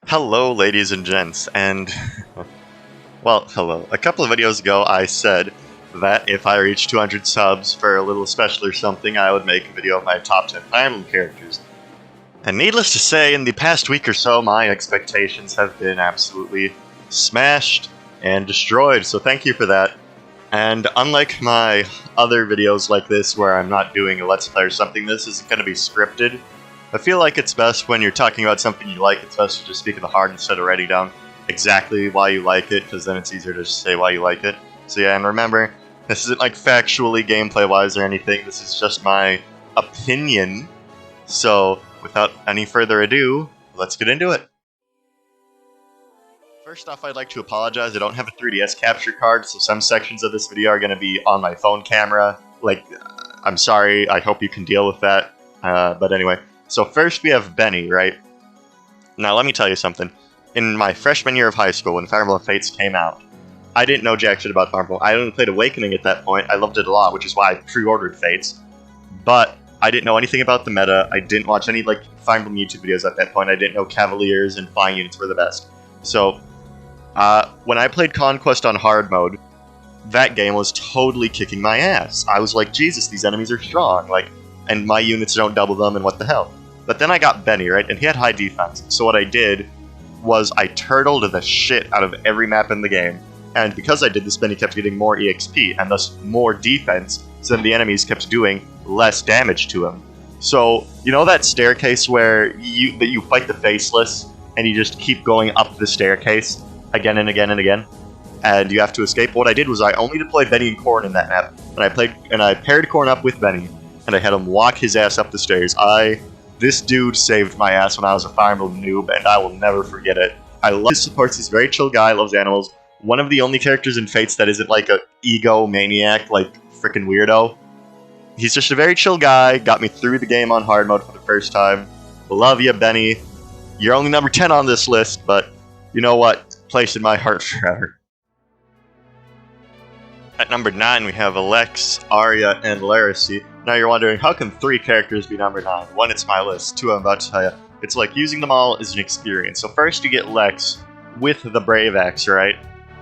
Hello, ladies and gents, and well, hello. A couple of videos ago, I said that if I reached 200 subs for a little special or something, I would make a video of my top 10 Fire Emblem characters. And needless to say, in the past week or so, my expectations have been absolutely smashed and destroyed, so thank you for that. And unlike my other videos like this, where I'm not doing a Let's Play or something, this isn't going to be scripted. I feel like it's best when you're talking about something you like, it's best to just speak of the heart instead of writing down exactly why you like it, because then it's easier to just say why you like it. So yeah, and remember, this isn't like factually gameplay-wise or anything, this is just my opinion. So, without any further ado, let's get into it. First off, I'd like to apologize, I don't have a 3DS capture card, so some sections of this video are going to be on my phone camera. Like, I'm sorry, I hope you can deal with that. But anyway. So first we have Benny, right? Now let me tell you something. In my freshman year of high school, when Fire Emblem Fates came out, I didn't know jack shit about Fire Emblem. I only played Awakening at that point. I loved it a lot, which is why I pre-ordered Fates. But I didn't know anything about the meta. I didn't watch any like Fire Emblem YouTube videos at that point. I didn't know Cavaliers and Flying Units were the best. So when I played Conquest on hard mode, that game was totally kicking my ass. I was like, Jesus, these enemies are strong. Like, and my units don't double them, and what the hell. But then I got Benny, right, and he had high defense. So what I did was I turtled the shit out of every map in the game. And because I did this, Benny kept getting more EXP, and thus more defense, so then the enemies kept doing less damage to him. So, you know that staircase where you fight the Faceless, and you just keep going up the staircase again and again and again, and you have to escape? What I did was I only deployed Benny and Corn in that map, and I paired Corn up with Benny, and I had him walk his ass up the stairs. This dude saved my ass when I was a Fire Emblem noob, and I will never forget it. I love his supports, he's a very chill guy, loves animals. One of the only characters in Fates that isn't like a ego maniac, like frickin' weirdo. He's just a very chill guy, got me through the game on hard mode for the first time. Love ya, Benny. You're only number 10 on this list, but you know what? Placed in my heart forever. At number 9, we have Alex, Arya, and Larissa. Now you're wondering, how can 3 characters be number 9? 1, it's my list. 2, I'm about to tell you. It's like using them all is an experience. So first you get Lex with the Brave Axe, right?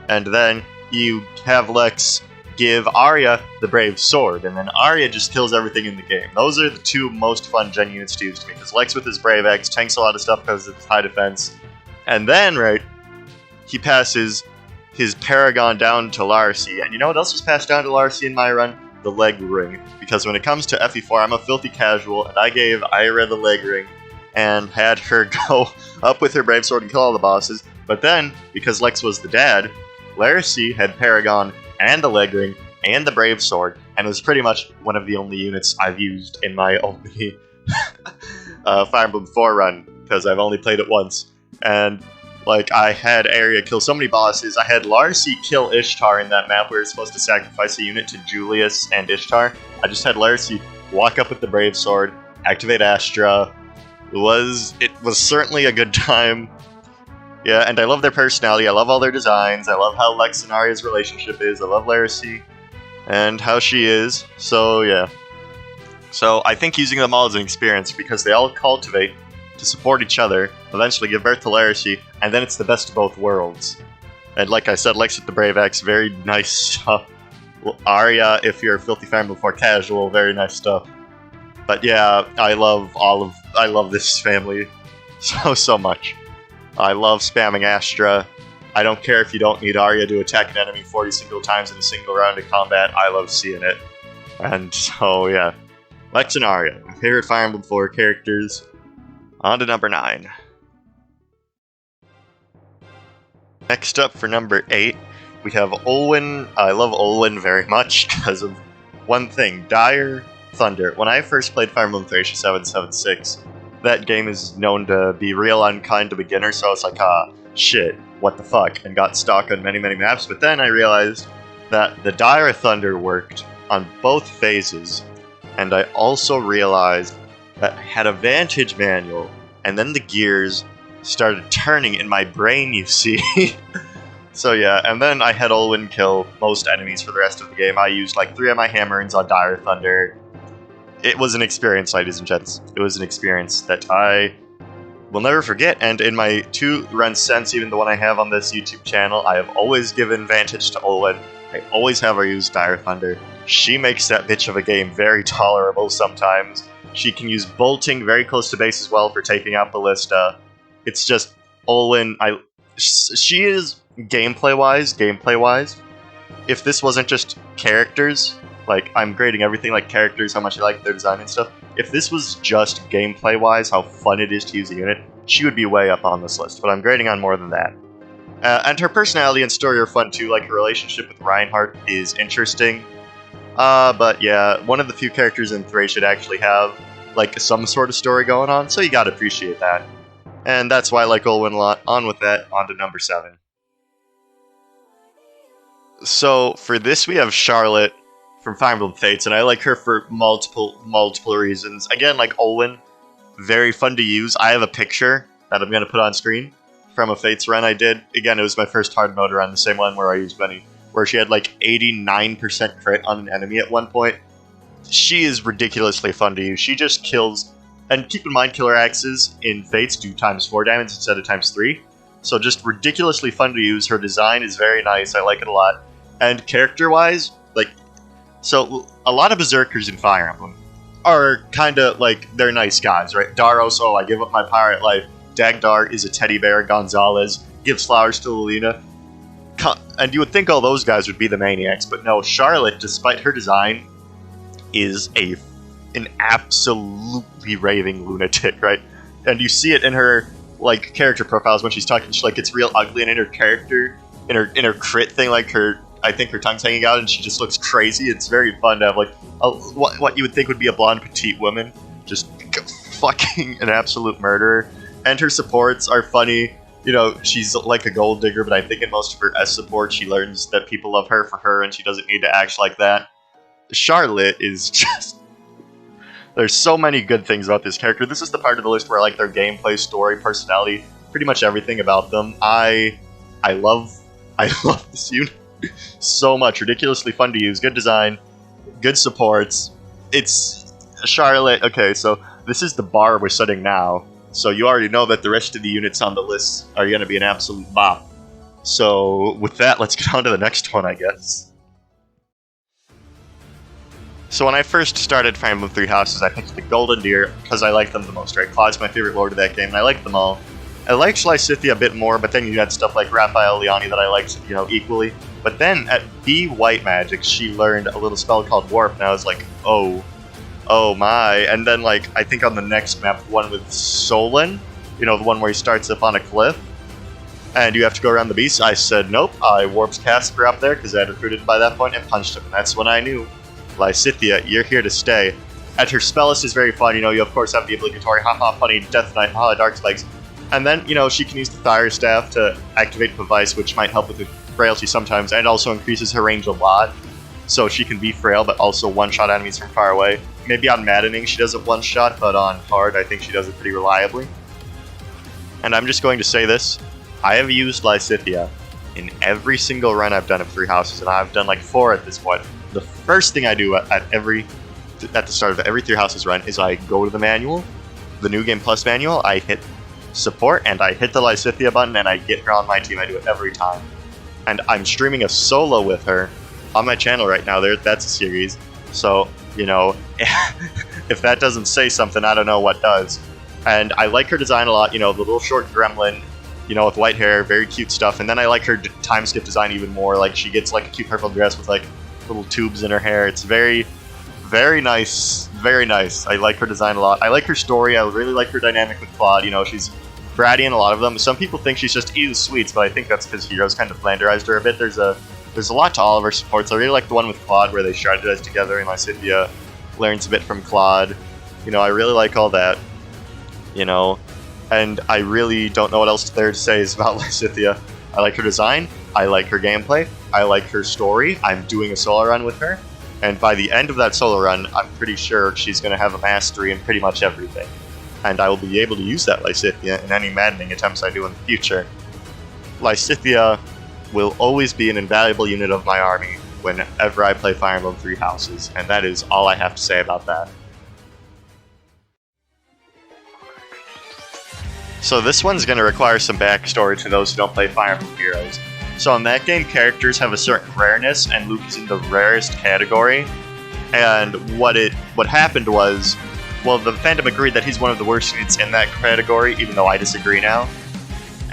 And then you have Lex give Arya the Brave Sword, and then Arya just kills everything in the game. Those are the 2 most fun gen units to use to me, because Lex with his Brave Axe tanks a lot of stuff because of his high defense. And then, right, he passes his Paragon down to Larissa, and you know what else was passed down to Larissa in my run? The leg ring. Because when it comes to FE4, I'm a filthy casual, and I gave Arya the leg ring, and had her go up with her Brave Sword and kill all the bosses. But then, because Lex was the dad, Larissa had Paragon and the leg ring and the Brave Sword, and was pretty much one of the only units I've used in my only Fire Emblem 4 run, because I've only played it once. And like, I had Arya kill so many bosses. I had Larissa kill Ishtar in that map where you're supposed to sacrifice a unit to Julius and Ishtar. I just had Larissa walk up with the Brave Sword, activate Astra. It was certainly a good time. Yeah, and I love their personality. I love all their designs. I love how Lex and Arya's relationship is. I love Larissa and how she is. So, yeah. So, I think using them all is an experience because they all cultivate to support each other, eventually give birth to Larissa, and then it's the best of both worlds. And like I said, Lex with the Brave Axe, very nice stuff. Arya, if you're a filthy Fire Emblem 4 casual, very nice stuff. But yeah, I love this family so much. I love spamming Astra. I don't care if you don't need Arya to attack an enemy 40 single times in a single round of combat, I love seeing it. And so yeah, Lex and Arya, my favorite Fire Emblem 4 characters. On to number 9. Next up for number 8, we have Owen. I love Owen very much because of one thing, Dire Thunder. When I first played Fire Emblem Thracia 776, that game is known to be real unkind to beginners, so I was like, shit, what the fuck, and got stuck on many maps. But then I realized that the Dire Thunder worked on both phases, and I also realized that I had a Vantage manual, and then the gears started turning in my brain, you see. So yeah, and then I had Owen kill most enemies for the rest of the game. I used like 3 of my hammerings on Dire Thunder. It was an experience, ladies and gents. It was an experience that I will never forget, and in my 2 runs since, even the one I have on this YouTube channel, I have always given Vantage to Owen. I always have her use Dire Thunder. She makes that bitch of a game very tolerable sometimes. She can use bolting very close to base as well for taking out Ballista. It's just, Owen, she is gameplay-wise, if this wasn't just characters, like, I'm grading everything like characters, how much I like their design and stuff. If this was just gameplay-wise, how fun it is to use a unit, she would be way up on this list, but I'm grading on more than that. And her personality and story are fun too, like her relationship with Reinhardt is interesting. But yeah, one of the few characters in 3 should actually have, like, some sort of story going on, so you gotta appreciate that. And that's why I like Owen a lot. On with that, on to number 7. So, for this we have Charlotte from Fire Emblem Fates, and I like her for multiple reasons. Again, like Owen, very fun to use. I have a picture that I'm going to put on screen from a Fates run I did. Again, it was my first hard mode run, the same one where I used Benny, where she had like 89% crit on an enemy at one point. She is ridiculously fun to use. She just kills, and keep in mind Killer Axes in Fates do ×4 damage instead of ×3. So just ridiculously fun to use. Her design is very nice. I like it a lot. And character-wise, like, so a lot of Berserkers in Fire Emblem are kind of like, they're nice guys, right? Daros, oh, I give up my pirate life. Dagdar is a teddy bear. Gonzalez gives flowers to Lilina. And you would think all those guys would be the maniacs, but no, Charlotte, despite her design, is an absolutely raving lunatic, right? And you see it in her, like, character profiles when she's talking. She, like, gets real ugly, and in her character, in her crit thing, like, I think her tongue's hanging out and she just looks crazy. It's very fun to have, like, what you would think would be a blonde petite woman, just fucking an absolute murderer. And her supports are funny. You know, she's like a gold digger, but I think in most of her S support, she learns that people love her for her and she doesn't need to act like that. Charlotte is just... There's so many good things about this character. This is the part of the list where I like their gameplay, story, personality, pretty much everything about them. I love this unit so much. Ridiculously fun to use, good design, good supports. It's Charlotte. Okay, so this is the bar we're setting now. So you already know that the rest of the units on the list are going to be an absolute bop. So with that, let's get on to the next one, I guess. So when I first started Fire Emblem 3 Houses, I picked the Golden Deer because I like them the most, right? Claude's my favorite lord of that game, and I like them all. I liked Lyscythia a bit more, but then you had stuff like Raphael Leoni that I liked, you know, equally. But then at B White Magic, she learned a little spell called Warp, and I was like, oh my. And then, like, I think on the next map, one with Solon, you know, the one where he starts up on a cliff, and you have to go around the beast, I said, nope, I warped Casper up there, because I had recruited him by that point, and punched him. And that's when I knew, Lyscythia, you're here to stay. And her spell list is very fun, you know, you of course have the obligatory haha funny Death Knight, haha Dark Spikes. And then, you know, she can use the Fire Staff to activate Device, which might help with her frailty sometimes, and also increases her range a lot. So she can be frail, but also one-shot enemies from far away. Maybe on Maddening she does it one-shot, but on Hard I think she does it pretty reliably. And I'm just going to say this, I have used Lyscythia in every single run I've done of 3 Houses, and I've done like 4 at this point. The first thing I do at the start of every 3 Houses run is I go to the manual, the New Game Plus manual, I hit support, and I hit the Lyscythia button, and I get her on my team. I do it every time. And I'm streaming a solo with her on my channel right now. That's a series. So, you know, if that doesn't say something, I don't know what does. And I like her design a lot, you know, the little short gremlin, you know, with white hair, very cute stuff. And then I like her time skip design even more. Like, she gets like a cute purple dress with like little tubes in her hair. It's very, very nice. Very nice. I like her design a lot. I like her story. I really like her dynamic with Claude. You know, she's bratty in a lot of them. Some people think she's just ew sweets, but I think that's because Heroes kind of flanderized her a bit. There's a lot to all of her supports. I really like the one with Claude where they strategize together, and Lyscythia learns a bit from Claude. You know, I really like all that. You know, and I really don't know what else there to say is about Lyscythia. I like her design. I like her gameplay. I like her story. I'm doing a solo run with her. And by the end of that solo run, I'm pretty sure she's going to have a mastery in pretty much everything. And I will be able to use that Lyscythia in any maddening attempts I do in the future. Lyscythia will always be an invaluable unit of my army whenever I play Fire Emblem 3 Houses, and that is all I have to say about that. So this one's going to require some backstory to those who don't play Fire Emblem Heroes. So in that game, characters have a certain rareness, and Luke is in the rarest category. And what happened was, well, the fandom agreed that he's one of the worst units in that category, even though I disagree now.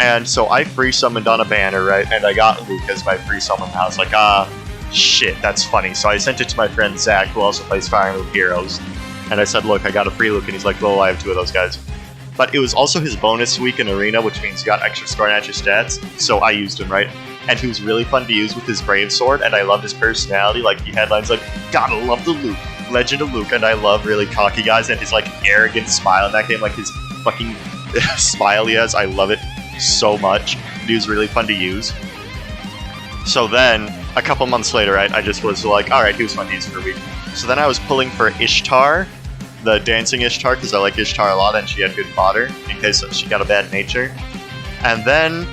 And so I free summoned on a banner, right? And I got Luke as my free summon. I was like, shit, that's funny. So I sent it to my friend Zach, who also plays Fire Emblem Heroes. And I said, look, I got a free Luke. And he's like, well, I have 2 of those guys. But it was also his bonus week in Arena, which means you got extra score and extra stats. So I used him, right? And he was really fun to use with his Brave Sword. And I loved his personality. Like, he had lines like, gotta love the Luke. Legend of Luke. And I love really cocky guys. And his, like, arrogant smile in that game. Like, his fucking smile he has. I love it so much. He was really fun to use. So then, a couple months later, I just was like, alright, he was fun to use for a week. So then I was pulling for Ishtar, the dancing Ishtar, because I like Ishtar a lot and she had good fodder, in case she got a bad nature. And then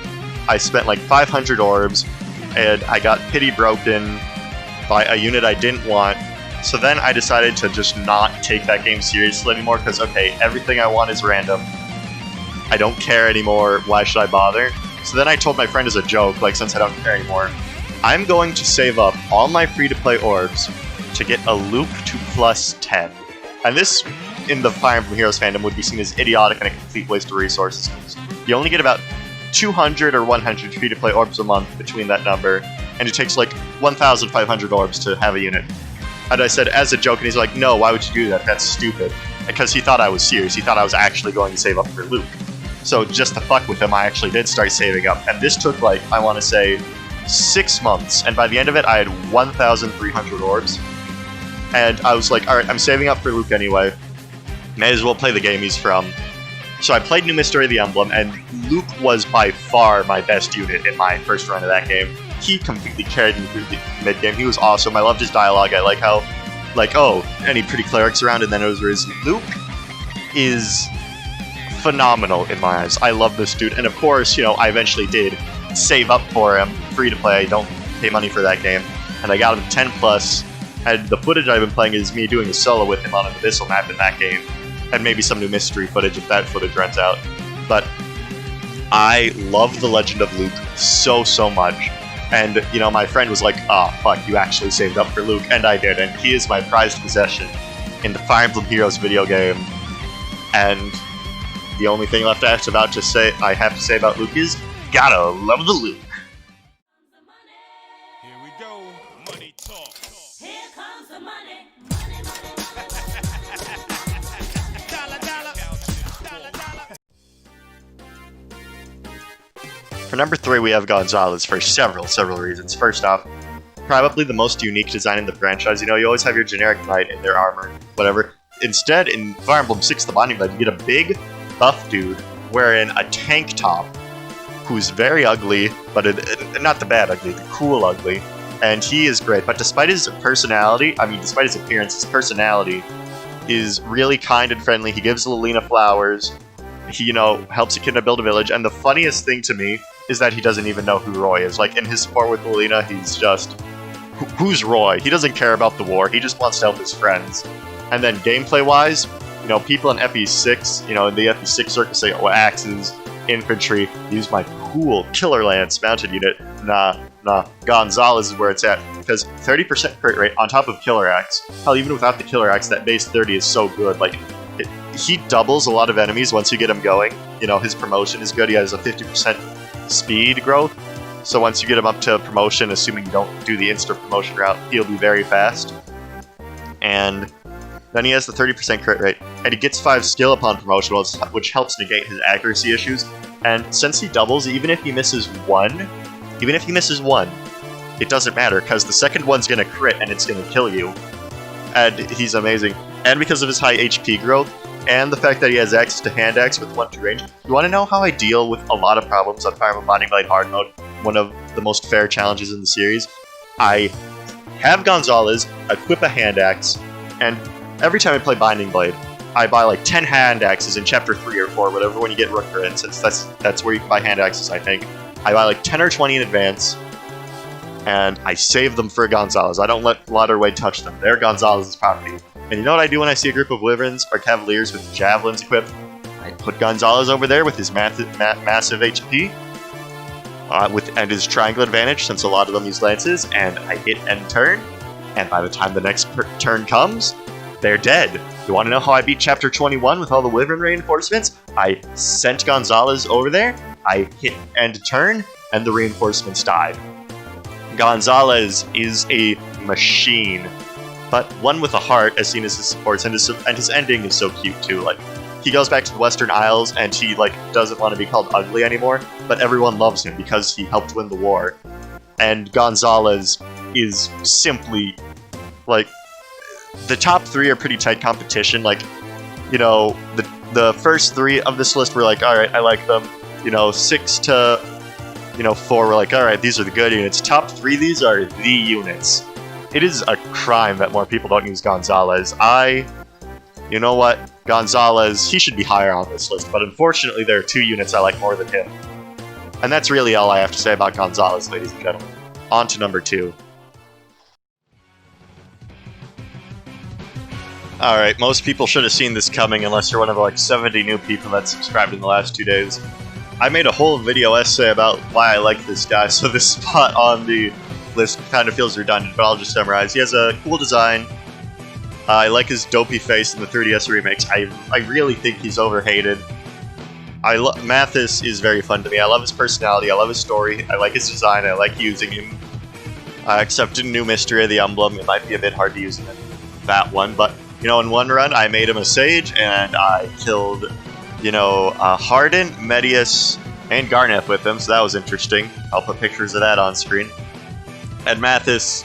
I spent like 500 orbs, and I got pity broken by a unit I didn't want. So then I decided to just not take that game seriously anymore, because okay, everything I want is random. I don't care anymore, why should I bother? So then I told my friend as a joke, like, since I don't care anymore, I'm going to save up all my free-to-play orbs to get a Luke to plus 10. And this, in the Fire Emblem Heroes fandom, would be seen as idiotic and a complete waste of resources. You only get about 200 or 100 free-to-play orbs a month between that number, and it takes like 1,500 orbs to have a unit. And I said, as a joke, and he's like, no, why would you do that? That's stupid. Because he thought I was serious. He thought I was actually going to save up for Luke. So just to fuck with him, I actually did start saving up. And this took, like, I want to say, 6 months. And by the end of it, I had 1,300 orbs. And I was like, alright, I'm saving up for Luke anyway. May as well play the game he's from. So I played New Mystery of the Emblem, and Luke was by far my best unit in my first run of that game. He completely carried me through the mid-game. He was awesome. I loved his dialogue. I like how, like, oh, any pretty clerics around, and then it was risen. Luke is phenomenal in my eyes. I love this dude. And of course, you know, I eventually did save up for him, free to play. I don't pay money for that game. And I got him 10 plus. And the footage I've been playing is me doing a solo with him on an abyssal map in that game. And maybe some new mystery footage if that footage runs out. But I love The Legend of Luke so much. And, you know, my friend was like, oh, fuck, you actually saved up for Luke. And I did. And he is my prized possession in the Fire Emblem Heroes video game. And the only thing left I have to say about Luke is, gotta love the Luke. Here we go. Money talk. Here comes the money. For number 3, we have Gonzalez for several reasons. First off, probably the most unique design in the franchise. You know, you always have your generic knight in their armor, whatever. Instead, in Fire Emblem 6, the Binding Blade, you get a big, buff dude wearing a tank top who's very ugly, but not the bad ugly, the cool ugly. And he is great, but despite his personality, despite his appearance, his personality is really kind and friendly. He gives Lilina flowers. He, you know, helps a kid build a village. And the funniest thing to me is that he doesn't even know who Roy is. Like, in his support with Lilina, he's just, who's Roy? He doesn't care about the war. He just wants to help his friends. And then gameplay-wise, you know, people in FE6, you know, in the FE6 circuit say, oh, axes, infantry, use my cool Killer Lance mounted unit. Nah, Gonzalez is where it's at. Because 30% crit rate on top of Killer Axe. Hell, even without the Killer Axe, that base 30 is so good. Like, he doubles a lot of enemies once you get him going. You know, his promotion is good. He has a 50% speed growth. So once you get him up to promotion, assuming you don't do the instant promotion route, he'll be very fast. And then he has the 30% crit rate, and he gets 5 skill upon promotion, which helps negate his accuracy issues. And since he doubles, even if he misses one, it doesn't matter, because the second one's gonna crit and it's gonna kill you. And he's amazing. And because of his high HP growth, and the fact that he has access to hand axe with 1-2 range, you want to know how I deal with a lot of problems on Fire Emblem Binding Blade hard mode, one of the most fair challenges in the series? I have Gonzalez equip a hand axe, and every time I play Binding Blade, I buy like 10 hand axes in chapter 3 or 4, whatever, when you get Rooker in, since that's where you can buy hand axes, I think. I buy like 10 or 20 in advance, and I save them for Gonzalez. I don't let Lauderway touch them. They're Gonzalez's property. And you know what I do when I see a group of wyverns or cavaliers with javelins equipped? I I put Gonzalez over there with his massive HP, and his triangle advantage since a lot of them use lances, and I hit end turn, and by the time the next turn comes, they're dead. You want to know how I beat Chapter 21 with all the Wyvern reinforcements? I sent Gonzalez over there, I hit end turn, and the reinforcements died. Gonzalez is a machine, but one with a heart, as seen as his supports, and his ending is so cute too. Like, he goes back to the Western Isles, and he doesn't want to be called ugly anymore, but everyone loves him because he helped win the war. And Gonzalez is simply, like, the top 3 are pretty tight competition. Like, you know, the first 3 of this list were like, alright, I like them. You know, 6 to 4 were like, alright, these are the good units. Top 3, these are the units. It is a crime that more people don't use Gonzalez. You know what? Gonzalez, he should be higher on this list, but unfortunately there are 2 units I like more than him. And that's really all I have to say about Gonzalez, ladies and gentlemen. On to number 2. Alright, most people should have seen this coming unless you're one of the 70 new people that subscribed in the last 2 days. I made a whole video essay about why I like this guy, so this spot on the list kind of feels redundant, but I'll just summarize. He has a cool design. I like his dopey face in the 3DS remakes. I really think he's overhated. Mathis is very fun to me. I love his personality, I love his story, I like his design, I like using him. Except in New Mystery of the Emblem, it might be a bit hard to use him in that one, but, you know, in one run I made him a sage, and I killed, Hardin, Medius, and Garneth with him, so that was interesting. I'll put pictures of that on screen. And Mathis,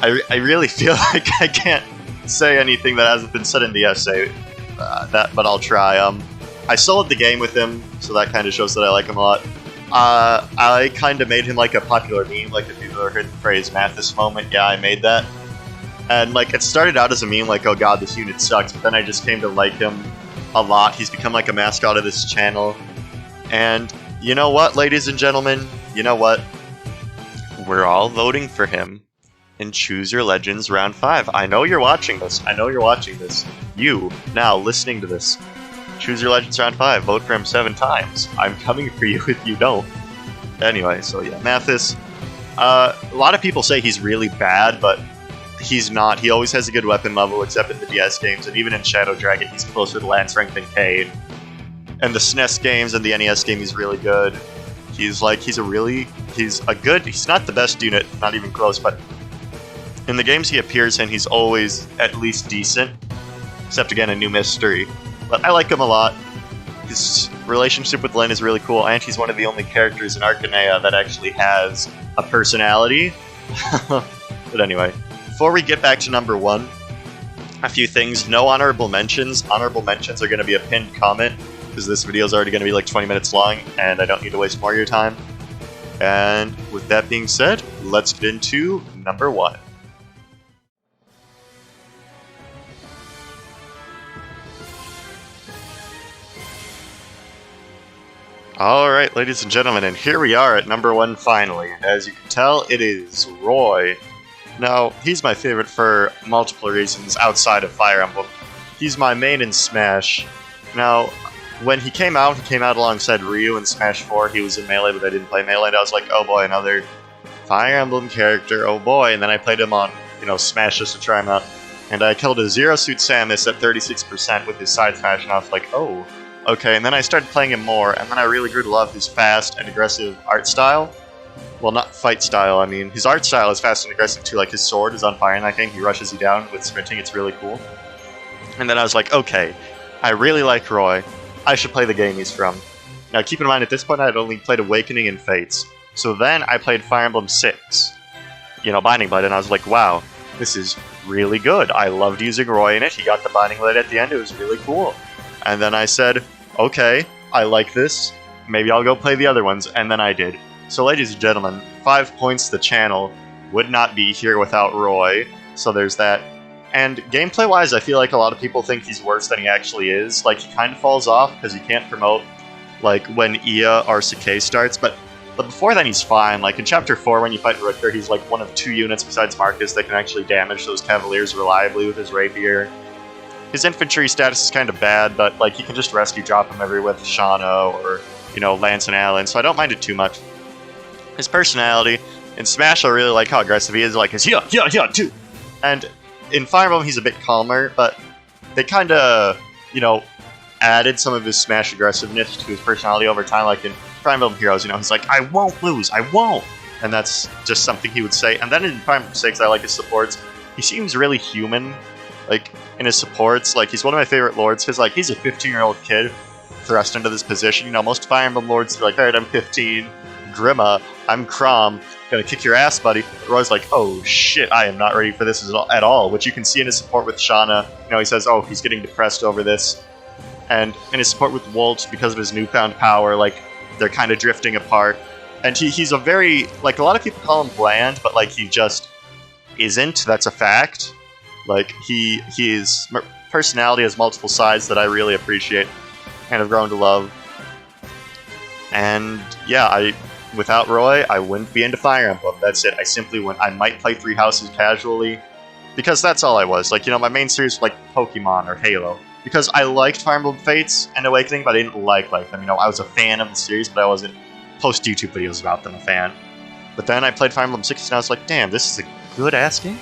I really feel like I can't say anything that hasn't been said in the essay, but I'll try. I sold the game with him, so that kind of shows that I like him a lot. I kind of made him like a popular meme, like if you've ever heard the phrase Mathis moment, yeah, I made that. And it started out as a meme, like, oh god, this unit sucks, but then I just came to like him a lot. He's become like a mascot of this channel. And you know what, ladies and gentlemen? You know what? We're all voting for him in Choose Your Legends Round 5. I know you're watching this. I know you're watching this. You, now, listening to this. Choose Your Legends Round 5. Vote for him 7 times. I'm coming for you if you don't. Anyway, so yeah, Mathis. A lot of people say he's really bad, but he's not. He always has a good weapon level, except in the DS games, and even in Shadow Dragon, he's closer to Lance rank than Cade. And the SNES games and the NES game, he's really good. He's not the best unit, not even close, but in the games he appears in, he's always at least decent. Except again, a New Mystery. But I like him a lot. His relationship with Lyn is really cool, and he's one of the only characters in Arcanea that actually has a personality. But anyway, before we get back to number 1, a few things. No honorable mentions. Honorable mentions are going to be a pinned comment, because this video is already going to be like 20 minutes long, and I don't need to waste more of your time. And with that being said, let's get into number 1. Alright, ladies and gentlemen, and here we are at number 1 finally. As you can tell, it is Roy. Now, he's my favorite for multiple reasons outside of Fire Emblem. He's my main in Smash. Now, when he came out alongside Ryu in Smash 4. He was in Melee, but I didn't play Melee, and I was like, oh boy, another Fire Emblem character, oh boy. And then I played him on, Smash just to try him out. And I killed a Zero Suit Samus at 36% with his side smash, and I was like, oh, okay. And then I started playing him more, and then I really grew to love his fast and aggressive art style. Well, not fight style, I mean, his art style is fast and aggressive too, like his sword is on fire in that game, he rushes you down with sprinting, it's really cool. And then I was like, okay, I really like Roy, I should play the game he's from. Now keep in mind, at this point I had only played Awakening and Fates, so then I played Fire Emblem 6, Binding Blade, and I was like, wow, this is really good, I loved using Roy in it, he got the Binding Blade at the end, it was really cool. And then I said, okay, I like this, maybe I'll go play the other ones, and then I did. So ladies and gentlemen, 5 points to the channel would not be here without Roy, so there's that. And gameplay-wise, I feel like a lot of people think he's worse than he actually is. Like, he kind of falls off because he can't promote, like, when Ia or Sakai starts, but before then he's fine. Like, in Chapter 4, when you fight Richter, he's like one of 2 units besides Marcus that can actually damage those Cavaliers reliably with his Rapier. His infantry status is kind of bad, but like he can just rescue drop him every with Shano or, you know, Lance and Allen, so I don't mind it too much. His personality, in Smash I really like how aggressive he is, like his yeah, too. And in Fire Emblem he's a bit calmer, but they kinda, you know, added some of his Smash aggressiveness to his personality over time, like in Fire Emblem Heroes, you know, he's like, I won't lose, I won't! And that's just something he would say. And then in Fire Emblem 6, I like his supports. He seems really human, like, in his supports. Like, he's one of my favorite lords, because, like, he's a 15-year-old kid thrust into this position. You know, most Fire Emblem lords are like, alright, I'm 15, Grima, I'm Chrom, gonna kick your ass, buddy. But Roy's like, oh shit, I am not ready for this at all, which you can see in his support with Shauna. You know, he says, oh, he's getting depressed over this. And in his support with Wolt, because of his newfound power, like, they're kind of drifting apart. And he's a very, like, a lot of people call him bland, but, like, he just isn't. That's a fact. Like, his personality has multiple sides that I really appreciate and have grown to love. And, yeah, without Roy, I wouldn't be into Fire Emblem. That's it. I simply wouldn't. I might play Three Houses casually, because that's all I was. Like, you know, my main series was, like, Pokemon or Halo. Because I liked Fire Emblem Fates and Awakening, but I didn't like them. You know, I was a fan of the series, but I wasn't post-YouTube videos about them a fan. But then I played Fire Emblem 6, and I was like, damn, this is a good-ass game.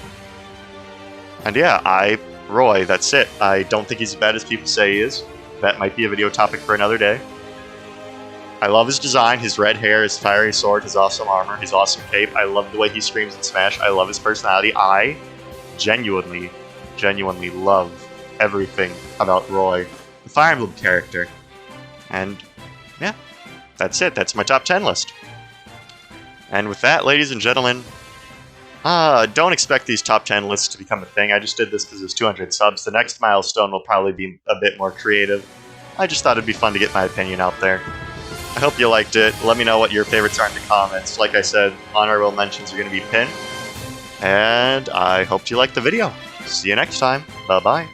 And yeah, Roy, that's it. I don't think he's as bad as people say he is. That might be a video topic for another day. I love his design, his red hair, his fiery sword, his awesome armor, his awesome cape. I love the way he screams in Smash. I love his personality. I genuinely love everything about Roy, the Fire Emblem character. And yeah, that's it. That's my top 10 list. And with that, ladies and gentlemen, don't expect these top 10 lists to become a thing. I just did this because it's 200 subs. The next milestone will probably be a bit more creative. I just thought it'd be fun to get my opinion out there. I hope you liked it. Let me know what your favorites are in the comments. Like I said, honorable mentions are going to be pinned. And I hope you liked the video. See you next time. Bye-bye.